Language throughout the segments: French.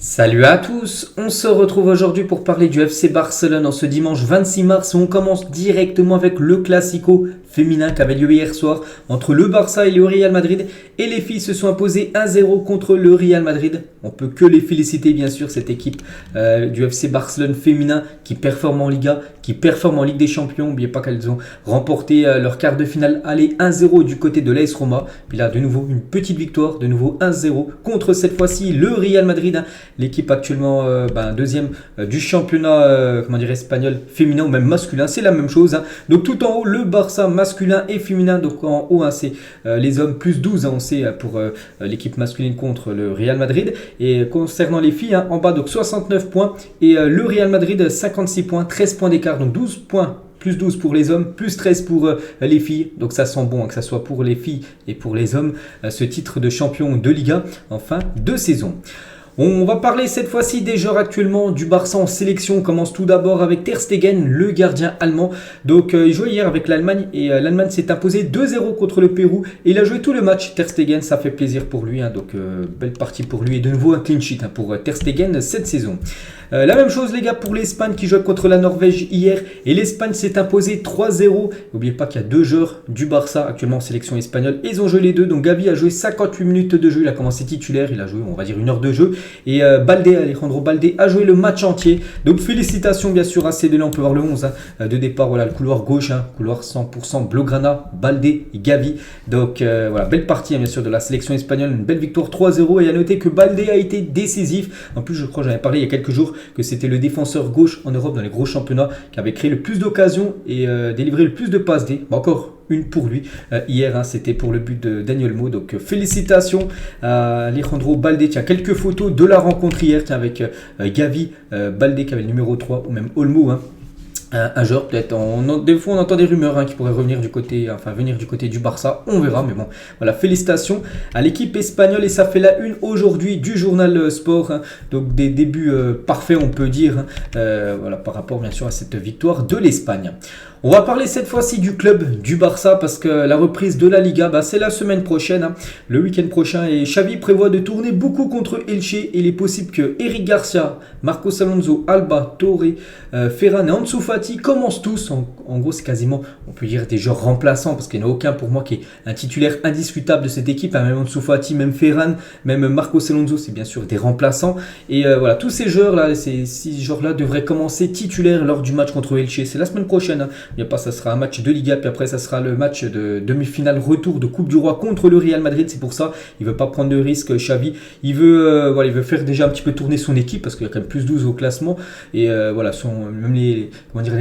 Salut à tous, on se retrouve aujourd'hui pour parler du FC Barcelone en ce dimanche 26 mars où on commence directement avec le Classico féminin qui avait lieu hier soir entre le Barça et le Real Madrid et les filles se sont imposées 1-0 contre le Real Madrid. On peut que les féliciter bien sûr, cette équipe du FC Barcelone féminin qui performe en Liga, qui performe en Ligue des Champions. N'oubliez pas qu'elles ont remporté leur quart de finale aller 1-0 du côté de l'AS Roma. Puis là de nouveau une petite victoire, de nouveau 1-0 contre cette fois-ci le Real Madrid. L'équipe actuellement deuxième du championnat espagnol féminin ou même masculin, c'est la même chose. Donc tout en haut, le Barça masculin et féminin. Donc en haut, c'est les hommes plus 12, on sait, pour l'équipe masculine contre le Real Madrid. Et concernant les filles, en bas, donc 69 points. Et le Real Madrid, 56 points, 13 points d'écart, donc 12 points. Plus 12 pour les hommes, plus 13 pour les filles. Donc ça sent bon que ça soit pour les filles et pour les hommes, ce titre de champion de Liga en fin de saison. On va parler cette fois-ci des joueurs actuellement du Barça en sélection. On commence tout d'abord avec Ter Stegen, le gardien allemand. Donc il jouait hier avec l'Allemagne et l'Allemagne s'est imposée 2-0 contre le Pérou. Et il a joué tout le match. Ter Stegen, ça fait plaisir pour lui. Donc belle partie pour lui et de nouveau un clean sheet pour Ter Stegen cette saison. La même chose les gars pour l'Espagne qui joue contre la Norvège hier et l'Espagne s'est imposée 3-0. N'oubliez pas qu'il y a deux joueurs du Barça actuellement en sélection espagnole. Ils ont joué les deux. Donc Gavi a joué 58 minutes de jeu. Il a commencé titulaire. Il a joué on va dire une heure de jeu. Et Alejandro Balde a joué le match entier. Donc félicitations bien sûr à ces deux-là. On peut voir le 11 de départ. Voilà le couloir gauche. Couloir 100% Blaugrana, Balde et Gavi. Donc voilà, belle partie bien sûr de la sélection espagnole. Une belle victoire 3-0. Et à noter que Balde a été décisif. En plus je crois que j'en avais parlé il y a quelques jours que c'était le défenseur gauche en Europe dans les gros championnats qui avait créé le plus d'occasions et délivré le plus de passes D. Encore une pour lui hier, c'était pour le but de Daniel Mo. Donc félicitations à Alejandro Balde. Tiens, quelques photos de la rencontre hier avec Gavi, Balde qui avait le numéro 3 ou même Olmo. Un joueur peut-être, des fois on entend des rumeurs qui pourraient venir du côté du Barça, on verra, mais bon, voilà, félicitations à l'équipe espagnole et ça fait la une aujourd'hui du journal Sport, donc des débuts parfaits on peut dire, voilà, par rapport bien sûr à cette victoire de l'Espagne. On va parler cette fois-ci du club du Barça parce que la reprise de la Liga, c'est la semaine prochaine, le week-end prochain et Xavi prévoit de tourner beaucoup contre Elche et il est possible que Eric Garcia, Marcos Alonso, Alba, Torre, Ferran et Ansu Fati commencent tous. En gros, c'est quasiment, on peut dire, des joueurs remplaçants parce qu'il n'y en a aucun pour moi qui est un titulaire indiscutable de cette équipe. Même Ansu Fati, même Ferran, même Marcos Alonso, c'est bien sûr des remplaçants. Et voilà, tous ces joueurs-là, ces 6 joueurs-là devraient commencer titulaires lors du match contre Elche. C'est la semaine prochaine. Il n'y a pas, ça sera un match de Liga, puis après ça sera le match de demi-finale retour de Coupe du Roi contre le Real Madrid. C'est pour ça, il ne veut pas prendre de risque, Xavi. Il veut faire déjà un petit peu tourner son équipe parce qu'il y a quand même plus 12 au classement. Et voilà, même les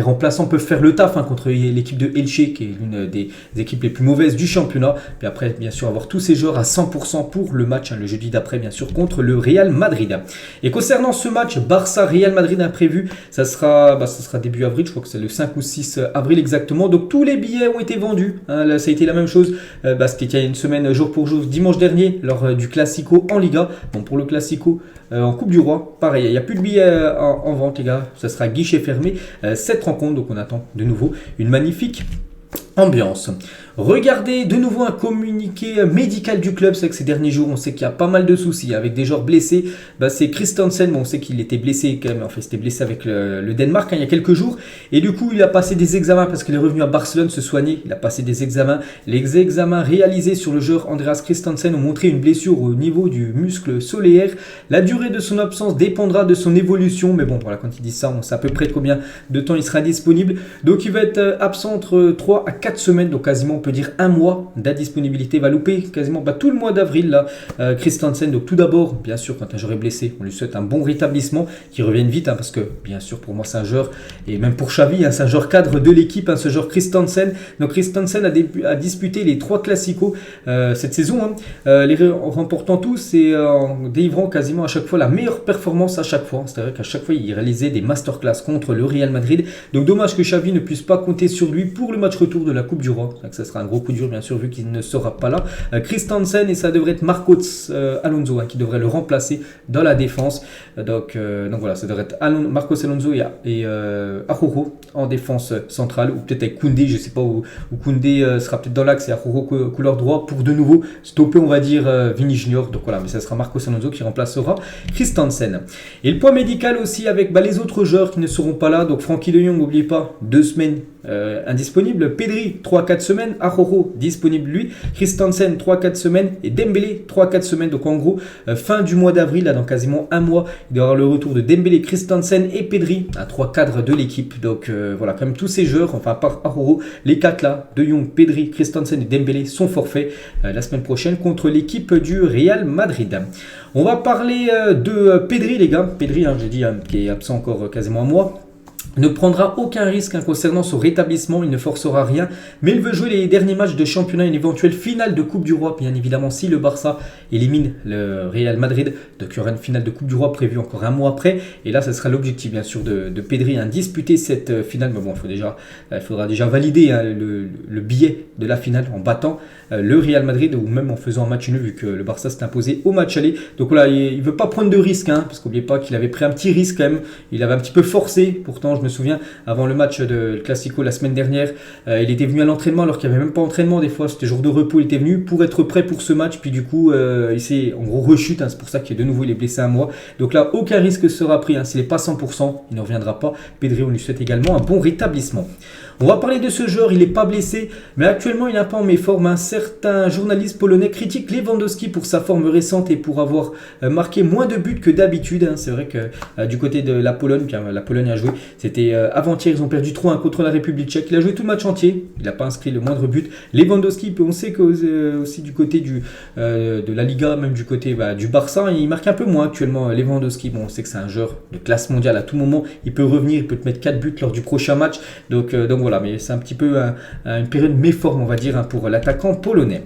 remplaçants peuvent faire le taf contre l'équipe de Elche, qui est l'une des équipes les plus mauvaises du championnat. Puis après, bien sûr, avoir tous ces joueurs à 100% pour le match, le jeudi d'après, bien sûr, contre le Real Madrid. Et concernant ce match, Barça-Real Madrid imprévu, ça sera début avril, je crois que c'est le 5 ou 6 avril exactement. Donc tous les billets ont été vendus. Là, ça a été la même chose. C'était il y a une semaine, jour pour jour, dimanche dernier, lors du Classico en Liga. Bon, pour le Classico en Coupe du Roi, pareil, il n'y a plus de billets en vente, les gars. Ça sera guichet fermé. Cette rencontre, donc on attend de nouveau une magnifique ambiance. Regardez de nouveau un communiqué médical du club. C'est que ces derniers jours, on sait qu'il y a pas mal de soucis avec des joueurs blessés. C'est Christensen, on sait qu'il était blessé quand même. En fait, c'était blessé avec le Danemark il y a quelques jours. Et du coup, il a passé des examens parce qu'il est revenu à Barcelone se soigner. Il a passé des examens. Les examens réalisés sur le joueur Andreas Christensen ont montré une blessure au niveau du muscle solaire. La durée de son absence dépendra de son évolution. Mais bon, voilà, quand ils disent ça, on sait à peu près combien de temps il sera disponible. Donc, il va être absent entre 3 à 4 semaines. Donc, quasiment, on peut dire un mois d'indisponibilité. Va louper quasiment tout le mois d'avril là, Christensen. Donc tout d'abord, bien sûr, quand un joueur est blessé, on lui souhaite un bon rétablissement, qu'il revienne vite, parce que bien sûr pour moi c'est un joueur, et même pour Xavi, c'est un joueur cadre de l'équipe, ce joueur Christensen. Donc Christensen a disputé les 3 classicos cette saison, les remportant tous et en délivrant quasiment à chaque fois la meilleure performance à chaque fois. C'est-à-dire qu'à chaque fois il réalisait des masterclass contre le Real Madrid. Donc dommage que Xavi ne puisse pas compter sur lui pour le match retour de la Coupe du Roi. Ça sera sera un gros coup dur bien sûr vu qu'il ne sera pas là. Christensen, et ça devrait être Marcos Alonso qui devrait le remplacer dans la défense. Donc voilà, ça devrait être Marcos Alonso et Araujo en défense centrale, ou peut-être avec Koundé, je ne sais pas où Koundé sera peut-être dans l'axe et Araujo couleur droit pour de nouveau stopper on va dire Vini Junior. Donc voilà, mais ça sera Marcos Alonso qui remplacera Christensen. Et le point médical aussi avec les autres joueurs qui ne seront pas là. Donc Frenkie de Jong, n'oubliez pas, 2 semaines indisponible. Pedri 3-4 semaines, Araujo disponible lui, Christensen 3-4 semaines et Dembélé 3-4 semaines. Donc en gros fin du mois d'avril, là dans quasiment un mois, il doit y avoir le retour de Dembélé, Christensen et Pedri, à 3 cadres de l'équipe. Donc voilà, quand même tous ces joueurs, enfin à part Araujo, les 4 là, De Jong, Pedri, Christensen et Dembélé sont forfaits la semaine prochaine contre l'équipe du Real Madrid. On va parler de Pedri les gars, Pedri j'ai dit qui est absent encore quasiment un mois. Ne prendra aucun risque concernant son rétablissement, il ne forcera rien, mais il veut jouer les derniers matchs de championnat et une éventuelle finale de Coupe du Roi, bien évidemment si le Barça élimine le Real Madrid. Donc il y aura une finale de Coupe du Roi prévue encore un mois après, et là ce sera l'objectif bien sûr de Pedri, disputer cette finale. Mais bon, il faudra déjà valider le billet de la finale en battant le Real Madrid, ou même en faisant un match nul vu que le Barça s'est imposé au match aller. Donc voilà, il ne veut pas prendre de risque, parce qu'oubliez pas qu'il avait pris un petit risque quand même, il avait un petit peu forcé, pourtant je me souviens avant le match de Classico la semaine dernière, il était venu à l'entraînement alors qu'il n'y avait même pas entraînement, des fois c'était jour de repos, il était venu pour être prêt pour ce match, puis du coup il s'est en gros rechute, c'est pour ça qu'il de nouveau il est blessé un mois. Donc là aucun risque sera pris, s'il n'est pas 100%, il ne reviendra pas. Pedri, on lui souhaite également un bon rétablissement. On va parler de ce joueur, il n'est pas blessé, mais actuellement il n'est pas en méforme. Un certain journaliste polonais critique Lewandowski pour sa forme récente et pour avoir marqué moins de buts que d'habitude. C'est vrai que du côté de la Pologne, la Pologne a joué, c'était avant-hier, ils ont perdu 3-1 contre la République tchèque. Il a joué tout le match entier, il n'a pas inscrit le moindre but. Lewandowski, on sait que aussi du côté de la Liga, même du côté du Barça, il marque un peu moins actuellement. Lewandowski, on sait que c'est un joueur de classe mondiale, à tout moment il peut revenir, il peut te mettre 4 buts lors du prochain match. Donc voilà, mais c'est un petit peu une période méforme, on va dire, pour l'attaquant polonais.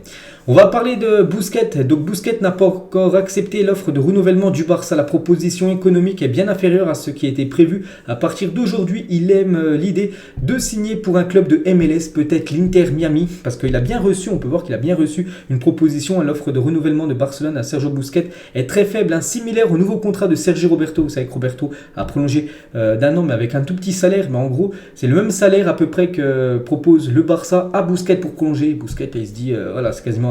On va parler de Busquets. Donc Busquets n'a pas encore accepté l'offre de renouvellement du Barça. La proposition économique est bien inférieure à ce qui était prévu. À partir d'aujourd'hui, il aime l'idée de signer pour un club de MLS, peut-être l'Inter Miami, parce qu'il a bien reçu, on peut voir qu'il a bien reçu une proposition. L'offre de renouvellement de Barcelone à Sergio Busquets est très faible, similaire au nouveau contrat de Sergio Roberto. Vous savez que Roberto a prolongé d'un an, mais avec un tout petit salaire. Mais en gros, c'est le même salaire à peu près que propose le Barça à Busquets pour prolonger. Busquets, il se dit, voilà, c'est quasiment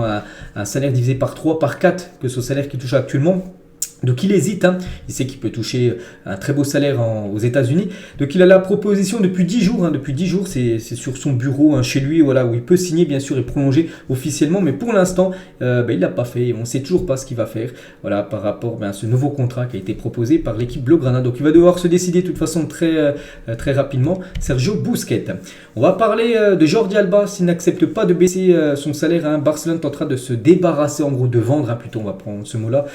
un salaire divisé par 3, par 4 que ce salaire qu'il touche actuellement. Donc il hésite, il sait qu'il peut toucher un très beau salaire aux États-Unis. Donc il a la proposition depuis 10 jours. Depuis 10 jours, c'est sur son bureau chez lui, voilà, où il peut signer bien sûr et prolonger officiellement. Mais pour l'instant, il ne l'a pas fait. On ne sait toujours pas ce qu'il va faire, voilà, par rapport à ce nouveau contrat qui a été proposé par l'équipe Blaugrana. Donc il va devoir se décider de toute façon très rapidement. Sergio Busquets. On va parler de Jordi Alba. S'il n'accepte pas de baisser son salaire, Barcelone tentera de se débarrasser, en gros de vendre, plutôt on va prendre ce mot-là.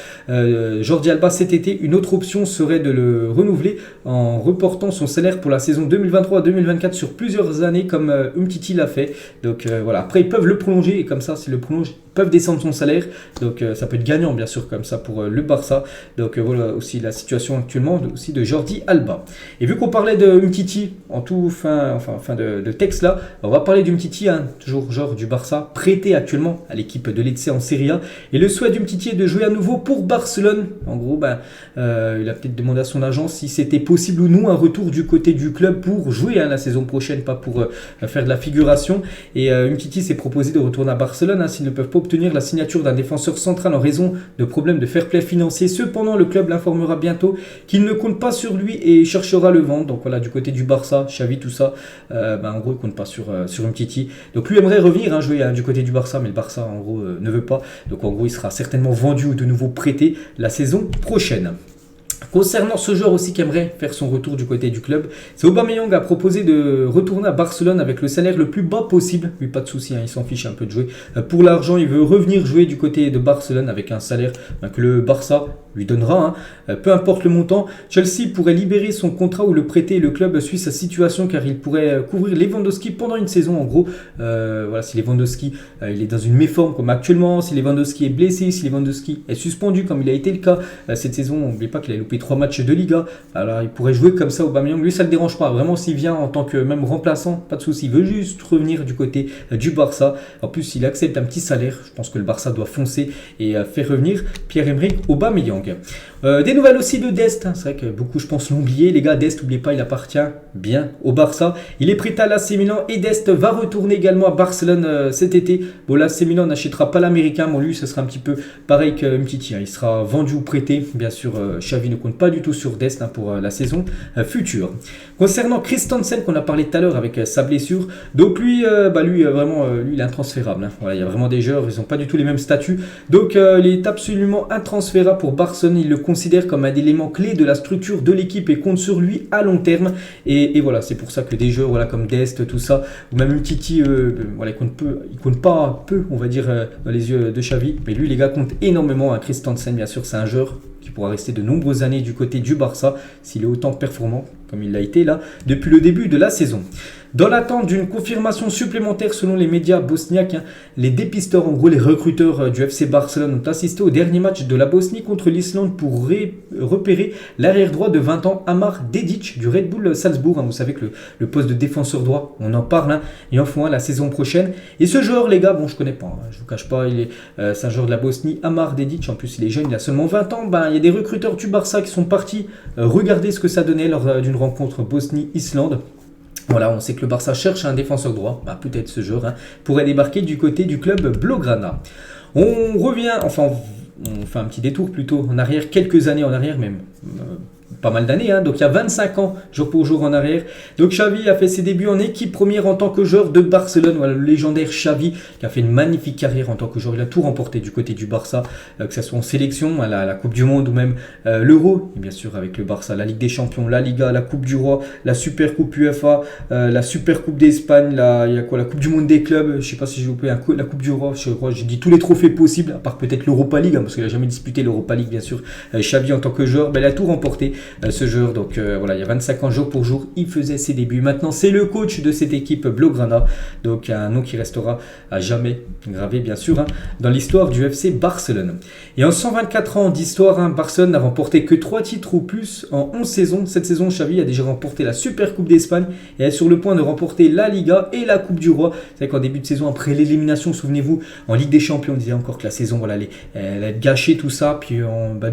Jordi Alba cet été, une autre option serait de le renouveler en reportant son salaire pour la saison 2023-2024 sur plusieurs années comme Umtiti l'a fait. Donc voilà, après ils peuvent le prolonger et comme ça s'ils le prolongent, ils peuvent descendre son salaire. Donc ça peut être gagnant bien sûr comme ça pour le Barça. Donc voilà aussi la situation actuellement aussi de Jordi Alba. Et vu qu'on parlait de Umtiti en tout fin de texte là, on va parler d'Umtiti, toujours genre du Barça, prêté actuellement à l'équipe de Lecce en Serie A. Et le souhait d'Umtiti est de jouer à nouveau pour Barcelone. En gros, il a peut-être demandé à son agent si c'était possible ou non un retour du côté du club pour jouer la saison prochaine, pas pour faire de la figuration. Et Umtiti s'est proposé de retourner à Barcelone s'ils ne peuvent pas obtenir la signature d'un défenseur central en raison de problèmes de fair play financier. Cependant, le club l'informera bientôt qu'il ne compte pas sur lui et cherchera le vendre. Donc voilà, du côté du Barça, Xavi, tout ça, en gros, il ne compte pas sur Umtiti. Donc lui aimerait revenir jouer du côté du Barça, mais le Barça, en gros, ne veut pas. Donc en gros, il sera certainement vendu ou de nouveau prêté la saison prochaine. Concernant ce joueur aussi qui aimerait faire son retour du côté du club, c'est Aubameyang a proposé de retourner à Barcelone avec le salaire le plus bas possible. Lui, pas de souci, il s'en fiche un peu de jouer. Pour l'argent, il veut revenir jouer du côté de Barcelone avec un salaire que le Barça lui donnera, peu importe le montant. Chelsea pourrait libérer son contrat ou le prêter. Le club suit sa situation car il pourrait couvrir Lewandowski pendant une saison. En gros, voilà, si Lewandowski il est dans une méforme comme actuellement, si Lewandowski est blessé, si Lewandowski est suspendu comme il a été le cas cette saison, n'oubliez pas qu'il a loupé 3 matchs de Liga. Alors il pourrait jouer comme ça Aubameyang, lui ça le dérange pas, vraiment s'il vient en tant que même remplaçant, pas de souci, il veut juste revenir du côté du Barça. En plus il accepte un petit salaire, je pense que le Barça doit foncer et faire revenir Pierre-Emerick Aubameyang. Des nouvelles aussi de Dest, c'est vrai que beaucoup je pense l'ont oublié, les gars. Dest, n'oubliez pas, il appartient bien au Barça, il est prêt à l'AC Milan et Dest va retourner également à Barcelone cet été. Bon, l'AC Milan n'achètera pas l'américain, bon lui ce sera un petit peu pareil que Mtiti, il sera vendu ou prêté, bien sûr. Xavi ne compte pas du tout sur Dest pour la saison future. Concernant Christensen qu'on a parlé tout à l'heure avec sa blessure, donc lui, vraiment lui il est intransférable, voilà, il y a vraiment des joueurs, ils n'ont pas du tout les mêmes statuts, donc il est absolument intransférable pour Barcelone. Il le considère comme un élément clé de la structure de l'équipe et compte sur lui à long terme, et voilà, c'est pour ça que des joueurs voilà, comme Dest, tout ça, ou même Titi, voilà, il compte pas peu, on va dire, dans les yeux de Xavi, mais lui les gars compte énormément. Christensen, bien sûr, c'est un joueur qui pourra rester de nombreuses années du côté du Barça s'il est autant performant comme il l'a été là depuis le début de la saison. Dans l'attente d'une confirmation supplémentaire selon les médias bosniaques, les dépisteurs, en gros les recruteurs du FC Barcelone, ont assisté au dernier match de la Bosnie contre l'Islande pour repérer l'arrière droit de 20 ans Amar Dedić du Red Bull Salzbourg. Vous savez que le poste de défenseur droit, on en parle, et en font un la saison prochaine. Et ce joueur, les gars, bon je connais pas, je vous cache pas, c'est un joueur de la Bosnie, Amar Dedić, en plus il est jeune, il a seulement 20 ans. Il y a des recruteurs du Barça qui sont partis regarder ce que ça donnait lors d'une rencontre Bosnie-Islande. Voilà, on sait que le Barça cherche un défenseur droit, peut-être ce joueur pourrait débarquer du côté du club Blaugrana. On revient, enfin on fait un petit détour plutôt en arrière, quelques années en arrière même, pas mal d'années, donc il y a 25 ans, jour pour jour en arrière. Donc Xavi a fait ses débuts en équipe première en tant que joueur de Barcelone. Voilà, le légendaire Xavi qui a fait une magnifique carrière en tant que joueur. Il a tout remporté du côté du Barça, que ce soit en sélection, la Coupe du Monde ou même l'Euro. Et bien sûr avec le Barça, la Ligue des Champions, la Liga, la Coupe du Roi, la Super Coupe UEFA, la Super Coupe d'Espagne, il y a quoi, la Coupe du Monde des clubs. Je sais pas si j'ai loupé la Coupe du Roi. Je crois j'ai dit tous les trophées possibles, à part peut-être l'Europa League, parce qu'il n'a jamais disputé l'Europa League bien sûr. Xavi en tant que joueur, il a tout remporté. Ce joueur, donc voilà, il y a 25 ans jour pour jour, il faisait ses débuts. Maintenant, c'est le coach de cette équipe Blaugrana, donc un nom qui restera à jamais gravé, bien sûr, dans l'histoire du FC Barcelone. Et en 124 ans d'histoire, Barcelone n'a remporté que 3 titres ou plus en 11 saisons. Cette saison, Xavi a déjà remporté la Super Coupe d'Espagne et est sur le point de remporter la Liga et la Coupe du Roi. C'est vrai qu'en début de saison, après l'élimination, souvenez-vous, en Ligue des Champions, on disait encore que la saison, voilà, elle a gâché tout ça, puis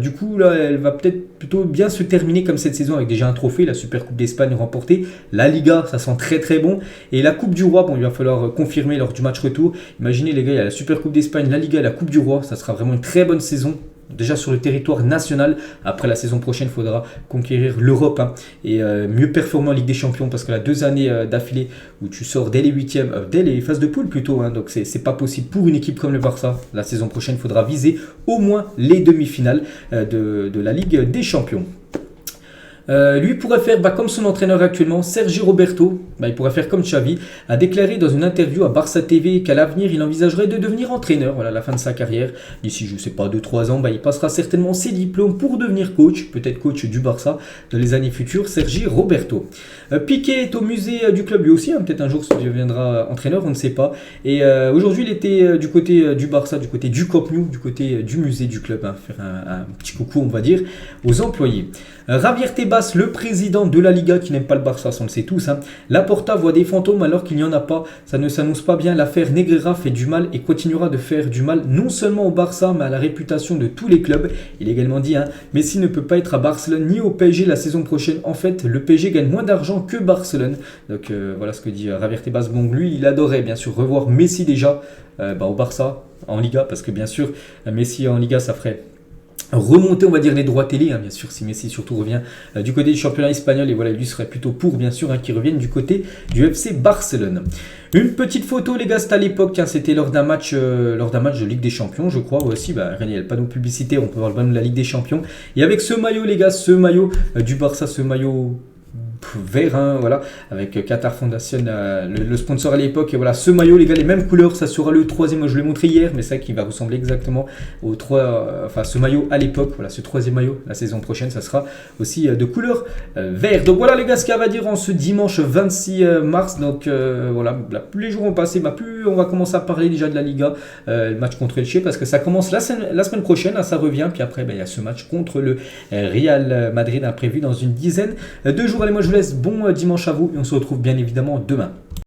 du coup, là, elle va peut-être plutôt bien se terminer comme cette saison avec déjà un trophée, la Super Coupe d'Espagne remportée, la Liga, ça sent très très bon, et la Coupe du Roi, il va falloir confirmer lors du match retour. Imaginez les gars, il y a la Super Coupe d'Espagne, la Liga et la Coupe du Roi, ça sera vraiment une très bonne saison. Déjà sur le territoire national. Après la saison prochaine, il faudra conquérir l'Europe et mieux performer en Ligue des Champions, parce que la 2 années d'affilée où tu sors dès les huitièmes, dès les phases de poule plutôt, donc c'est pas possible pour une équipe comme le Barça. La saison prochaine, il faudra viser au moins les demi-finales de la Ligue des Champions. Lui pourrait faire comme son entraîneur actuellement, Sergi Roberto, il pourrait faire comme Xavi, a déclaré dans une interview à Barça TV qu'à l'avenir il envisagerait de devenir entraîneur, voilà, à la fin de sa carrière. D'ici, je sais pas, 2-3 ans, il passera certainement ses diplômes pour devenir coach, peut-être coach du Barça dans les années futures, Sergi Roberto. Piqué est au musée du club lui aussi, peut-être un jour il deviendra entraîneur, on ne sait pas. Et aujourd'hui il était du côté du Barça, du côté du Camp Nou, du côté du musée du club, faire un petit coucou on va dire aux employés. Javier Tebas, le président de la Liga qui n'aime pas le Barça, on le sait tous, Laporta voit des fantômes alors qu'il n'y en a pas. Ça ne s'annonce pas bien, l'affaire Negreira fait du mal et continuera de faire du mal non seulement au Barça mais à la réputation de tous les clubs. Il a également dit Messi ne peut pas être à Barcelone ni au PSG la saison prochaine. En fait, le PSG gagne moins d'argent que Barcelone. Donc voilà ce que dit Javier Tebas. Bon, lui, il adorait bien sûr revoir Messi déjà au Barça en Liga, parce que bien sûr Messi en Liga ça ferait remonter on va dire les droits télé, bien sûr, si Messi surtout revient du côté du championnat espagnol, et voilà, lui serait plutôt pour bien sûr qu'il revienne du côté du FC Barcelone. Une petite photo les gars, c'était à l'époque, c'était lors d'un match de Ligue des Champions je crois aussi, il n'y a pas de publicité, on peut voir le banner de la Ligue des Champions, et avec ce maillot les gars, ce maillot du Barça, ce maillot vert, hein, voilà, avec Qatar Foundation, le sponsor à l'époque. Et voilà, ce maillot, les gars, les mêmes couleurs, ça sera le troisième. Moi, je l'ai montré hier, mais c'est vrai qu'il va ressembler exactement aux trois, ce maillot à l'époque. Voilà, ce troisième maillot, la saison prochaine, ça sera aussi de couleur vert. Donc voilà, les gars, ce qu'il y a à dire en ce dimanche 26 mars. Donc voilà, là, plus les jours ont passé, plus on va commencer à parler déjà de la Liga, le match contre Elche, parce que ça commence la semaine prochaine, hein, ça revient. Puis après, il y a ce match contre le Real Madrid imprévu dans une dizaine de jours. Allez, moi je vous laisse, bon dimanche à vous et on se retrouve bien évidemment demain.